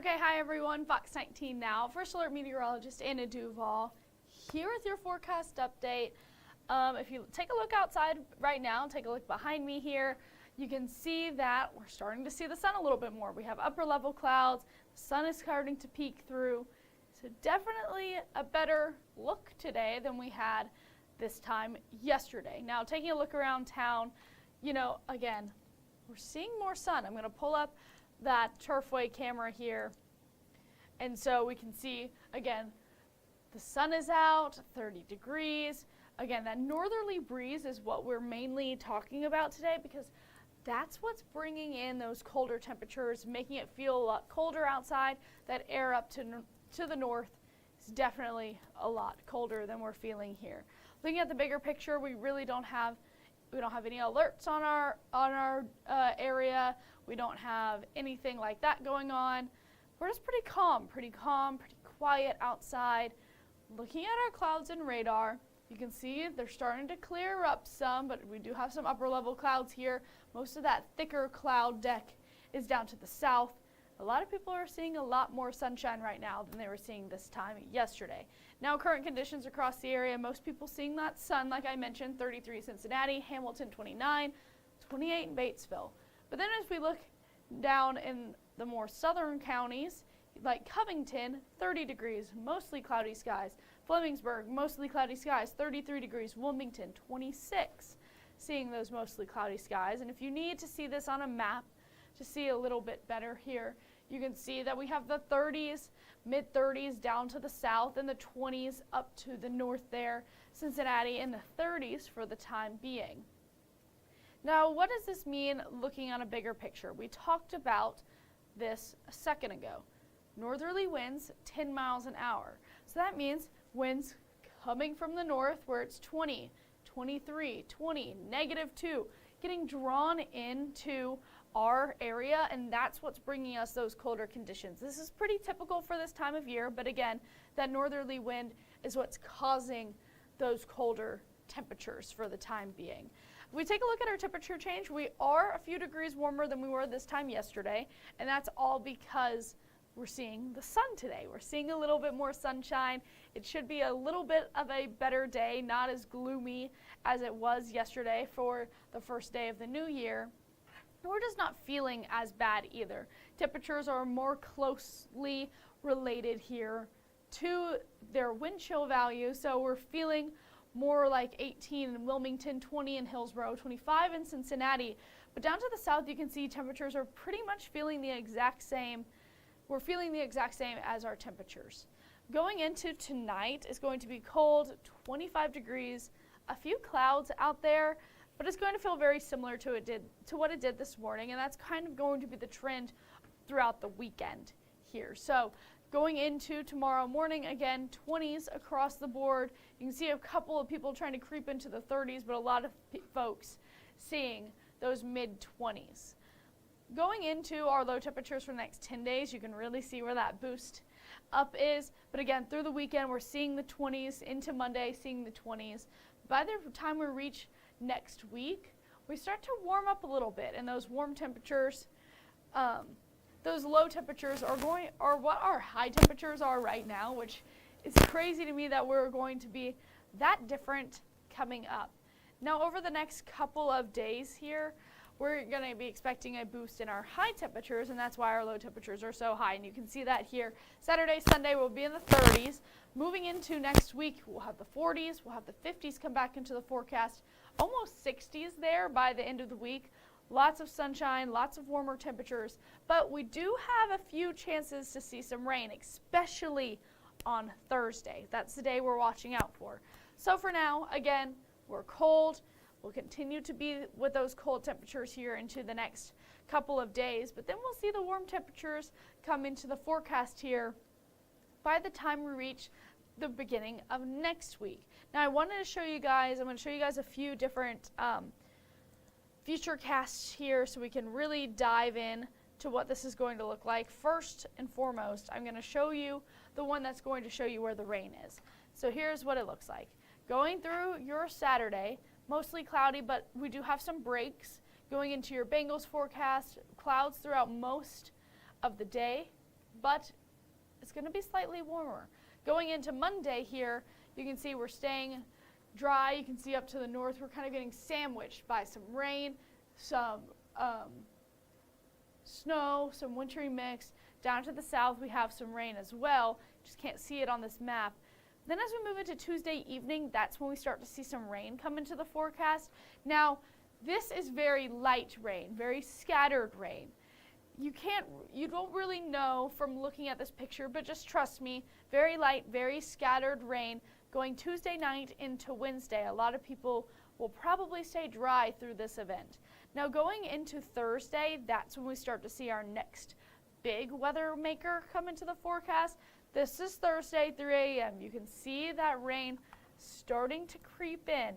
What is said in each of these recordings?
Okay, hi everyone, Fox 19 now, First Alert Meteorologist Anna DuVall, here with your forecast update. If you take a look outside right now, take a look behind me here, you can see that we're starting to see the sun a little bit more. We have upper level clouds, the sun is starting to peek through, so definitely a better look today than we had this time yesterday. Now taking a look around town, again, we're seeing more sun. I'm going to pull up that Turfway camera here, and so we can see again the sun is out, 30 degrees. Again, that northerly breeze is what we're mainly talking about today, because that's what's bringing in those colder temperatures, making it feel a lot colder outside. That air up to the north is definitely a lot colder than we're feeling here. Looking at the bigger picture, we don't have any alerts on our area. We don't have anything like that going on. We're just pretty calm, pretty quiet outside. Looking at our clouds and radar, you can see they're starting to clear up some, but we do have some upper level clouds here. Most of that thicker cloud deck is down to the south. A lot of people are seeing a lot more sunshine right now than they were seeing this time yesterday. Now, current conditions across the area, most people seeing that sun, like I mentioned, 33 Cincinnati, Hamilton 29, 28 in Batesville. But then as we look down in the more southern counties, like Covington, 30 degrees, mostly cloudy skies. Flemingsburg, mostly cloudy skies, 33 degrees. Wilmington, 26, seeing those mostly cloudy skies. And if you need to see this on a map to see a little bit better here, you can see that we have the 30s, mid-30s down to the south, and the 20s up to the north there. Cincinnati in the 30s for the time being. Now, what does this mean looking on a bigger picture? We talked about this a second ago. Northerly winds, 10 miles an hour. So that means winds coming from the north where it's 20, 23, 20, -2, getting drawn into our area, and that's what's bringing us those colder conditions. This is pretty typical for this time of year, but again, that northerly wind is what's causing those colder temperatures for the time being. If we take a look at our temperature change, we are a few degrees warmer than we were this time yesterday, and that's all because we're seeing the sun today. We're seeing a little bit more sunshine. It should be a little bit of a better day, not as gloomy as it was yesterday for the first day of the new year. We're just not feeling as bad either. Temperatures are more closely related here to their wind chill value, so we're feeling more like 18 in Wilmington, 20 in Hillsborough, 25 in Cincinnati. But down to the south, you can see temperatures are pretty much feeling the exact same. We're feeling the exact same as our temperatures. Going into tonight is going to be cold, 25 degrees, a few clouds out there, but it's going to feel very similar to what it did this morning, and that's kind of going to be the trend throughout the weekend here. So going into tomorrow morning, again, 20s across the board. You can see a couple of people trying to creep into the 30s, but a lot of folks seeing those mid-20s. Going into our low temperatures for the next 10 days, you can really see where that boost up is. But again, through the weekend, we're seeing the 20s, into Monday, seeing the 20s. By the time we reach next week, we start to warm up a little bit, and those warm temperatures, those low temperatures are what our high temperatures are right now, which is crazy to me that we're going to be that different coming up. Now, over the next couple of days here, we're going to be expecting a boost in our high temperatures, and that's why our low temperatures are so high. And you can see that here. Saturday, Sunday will be in the 30s. Moving into next week, we'll have the 40s, we'll have the 50s come back into the forecast, almost 60s there by the end of the week. Lots of sunshine, lots of warmer temperatures, but we do have a few chances to see some rain, especially on Thursday. That's the day we're watching out for. So for now, again, we're cold. We'll continue to be with those cold temperatures here into the next couple of days, but then we'll see the warm temperatures come into the forecast here by the time we reach the beginning of next week. Now, I'm going to show you guys a few different future casts here so we can really dive in to what this is going to look like. First and foremost, I'm going to show you the one that's going to show you where the rain is. So here's what it looks like. Going through your Saturday, mostly cloudy, but we do have some breaks. Going into your Bengals forecast, clouds throughout most of the day. but it's going to be slightly warmer. Going into Monday here, you can see we're staying dry. You can see up to the north, we're kind of getting sandwiched by some rain, some snow, some wintry mix. Down to the south, we have some rain as well. Just can't see it on this map. Then as we move into Tuesday evening, that's when we start to see some rain come into the forecast. Now, this is very light rain, very scattered rain. You don't really know from looking at this picture, but just trust me, very light, very scattered rain going Tuesday night into Wednesday. A lot of people will probably stay dry through this event. Now going into Thursday, that's when we start to see our next big weather maker come into the forecast. This is Thursday, 3 a.m. You can see that rain starting to creep in,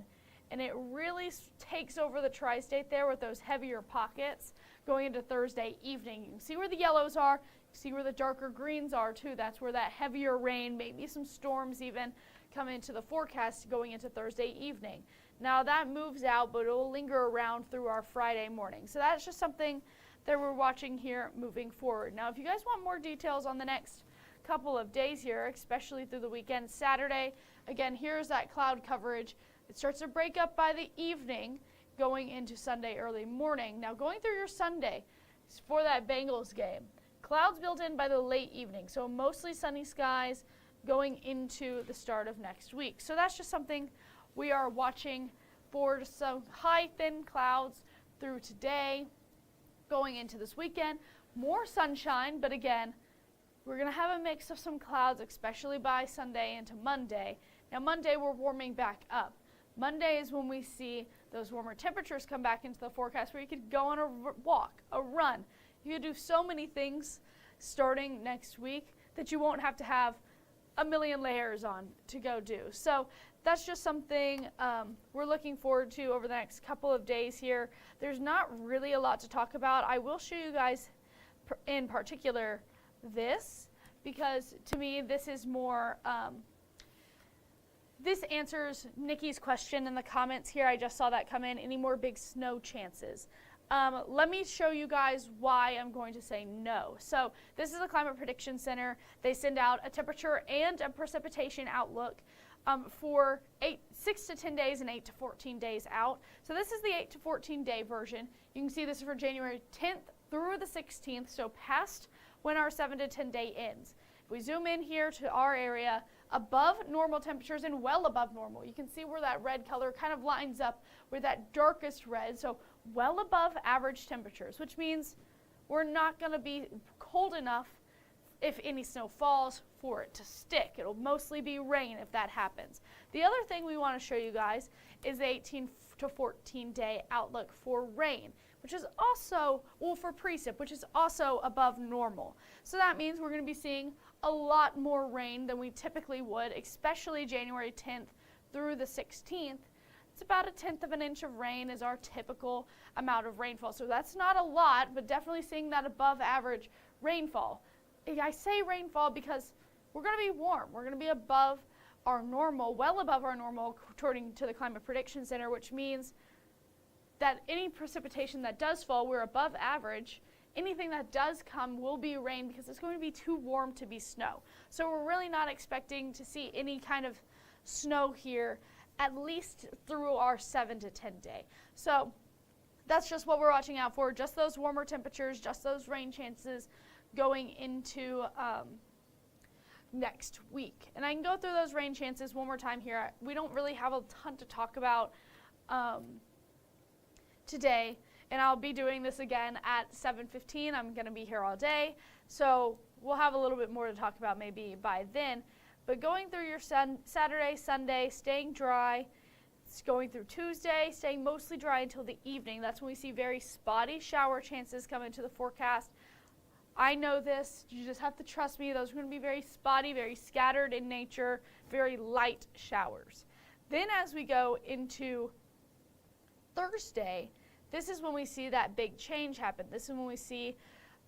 and it really takes over the tri-state there with those heavier pockets going into Thursday evening. You can see where the yellows are, you can see where the darker greens are too. That's where that heavier rain, maybe some storms even, come into the forecast going into Thursday evening. Now that moves out, but it will linger around through our Friday morning. So that's just something that we're watching here moving forward. Now if you guys want more details on the next couple of days here, especially through the weekend, Saturday, again, here's that cloud coverage. It starts to break up by the evening going into Sunday early morning. Now going through your Sunday for that Bengals game, clouds built in by the late evening, so mostly sunny skies going into the start of next week. So that's just something we are watching for, some high thin clouds through today going into this weekend. More sunshine, but again, we're going to have a mix of some clouds, especially by Sunday into Monday. Now Monday we're warming back up. Monday is when we see those warmer temperatures come back into the forecast where you could go on a walk, a run. You could do so many things starting next week that you won't have to have a million layers on to go do. So that's just something we're looking forward to over the next couple of days here. There's not really a lot to talk about. I will show you guys in particular this, because to me this is more, this answers Nikki's question in the comments here. I just saw that come in. Any more big snow chances? Let me show you guys why I'm going to say no. So this is the Climate Prediction Center. They send out a temperature and a precipitation outlook for 6 to 10 days and 8 to 14 days out. So this is the 8 to 14 day version. You can see this is for January 10th through the 16th, so past when our 7 to 10 day ends. If we zoom in here to our area, above normal temperatures and well above normal. You can see where that red color kind of lines up with that darkest red, so well above average temperatures, which means we're not going to be cold enough if any snow falls for it to stick. It'll mostly be rain if that happens. The other thing we want to show you guys is the 18 to 14 day outlook for rain, which is also, well, for precip, which is also above normal. So that means we're going to be seeing a lot more rain than we typically would, especially January 10th through the 16th. It's about 1/10 of an inch of rain is our typical amount of rainfall. So that's not a lot, but definitely seeing that above average rainfall. I say rainfall because we're going to be warm. We're going to be above our normal, well above our normal, according to the Climate Prediction Center, which means that any precipitation that does fall, we're above average. Anything that does come will be rain because it's going to be too warm to be snow. So we're really not expecting to see any kind of snow here, at least through our 7 to 10 day. So that's just what we're watching out for, just those warmer temperatures, just those rain chances going into next week. And I can go through those rain chances one more time here. We don't really have a ton to talk about today, and I'll be doing this again at 7:15. I'm going to be here all day, so we'll have a little bit more to talk about maybe by then. But going through your Saturday, Sunday, staying dry, it's going through Tuesday, staying mostly dry until the evening. That's when we see very spotty shower chances come into the forecast. I know this, you just have to trust me. Those are going to be very spotty, very scattered in nature, very light showers. Then as we go into Thursday, this is when we see that big change happen. This is when we see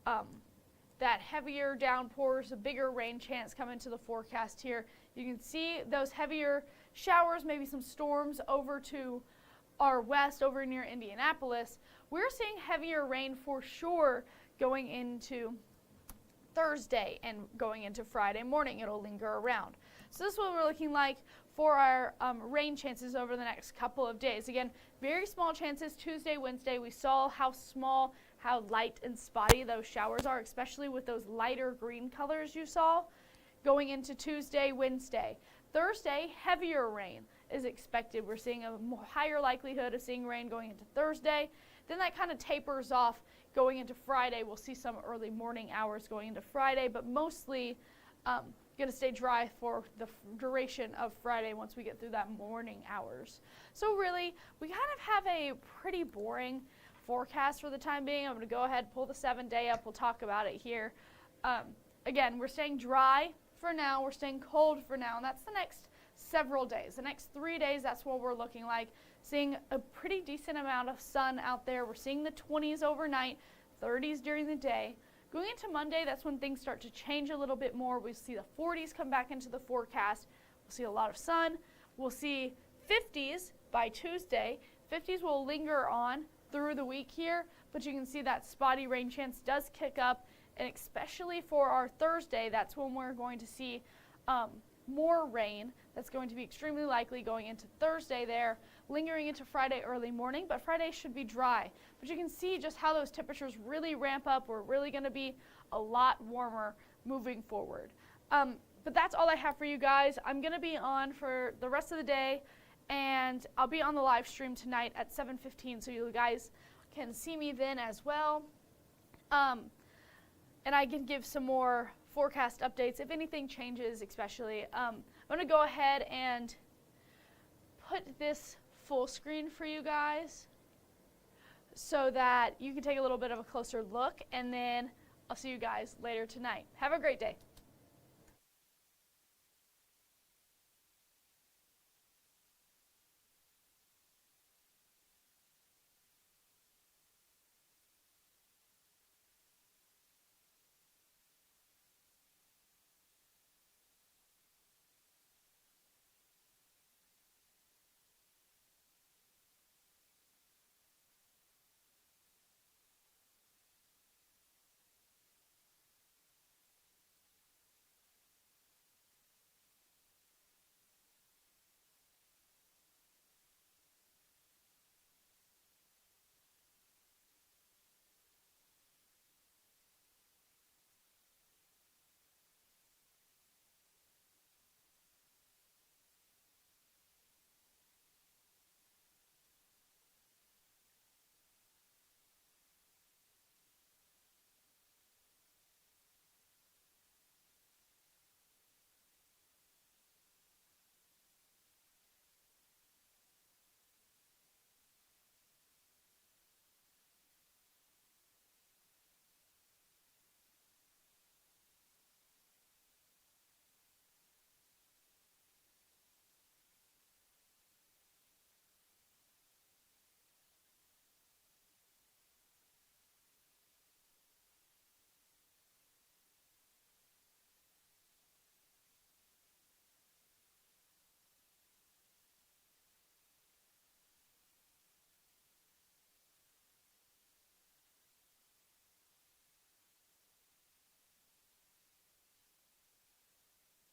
that heavier downpours, a bigger rain chance come into the forecast here. You can see those heavier showers, maybe some storms over to our west, over near Indianapolis. We're seeing heavier rain for sure going into Thursday, and going into Friday morning, it'll linger around. So this is what we're looking like for our rain chances over the next couple of days. Again, very small chances Tuesday, Wednesday. We saw how small, how light and spotty those showers are, especially with those lighter green colors you saw going into Tuesday, Wednesday. Thursday, heavier rain is expected. We're seeing a higher likelihood of seeing rain going into Thursday. Then that kind of tapers off going into Friday. We'll see some early morning hours going into Friday, but mostly going to stay dry for the duration of Friday once we get through that morning hours. So really, we kind of have a pretty boring forecast for the time being. I'm going to go ahead and pull the 7-day up. We'll talk about it here. Again, we're staying dry for now. We're staying cold for now, and that's the next several days. The next 3 days, that's what we're looking like. Seeing a pretty decent amount of sun out there. We're seeing the 20s overnight, 30s during the day. Going into Monday, that's when things start to change a little bit more. We see the 40s come back into the forecast. We'll see a lot of sun. We'll see 50s by Tuesday. 50s will linger on through the week here, but you can see that spotty rain chance does kick up, and especially for our Thursday, that's when we're going to see more rain. That's going to be extremely likely going into Thursday there, lingering into Friday early morning, but Friday should be dry. But you can see just how those temperatures really ramp up. We're really going to be a lot warmer moving forward. But that's all I have for you guys. I'm going to be on for the rest of the day, and I'll be on the live stream tonight at 7:15, so you guys can see me then as well. And I can give some more forecast updates if anything changes, especially. I'm going to go ahead and put this full screen for you guys so that you can take a little bit of a closer look, and then I'll see you guys later tonight. Have a great day.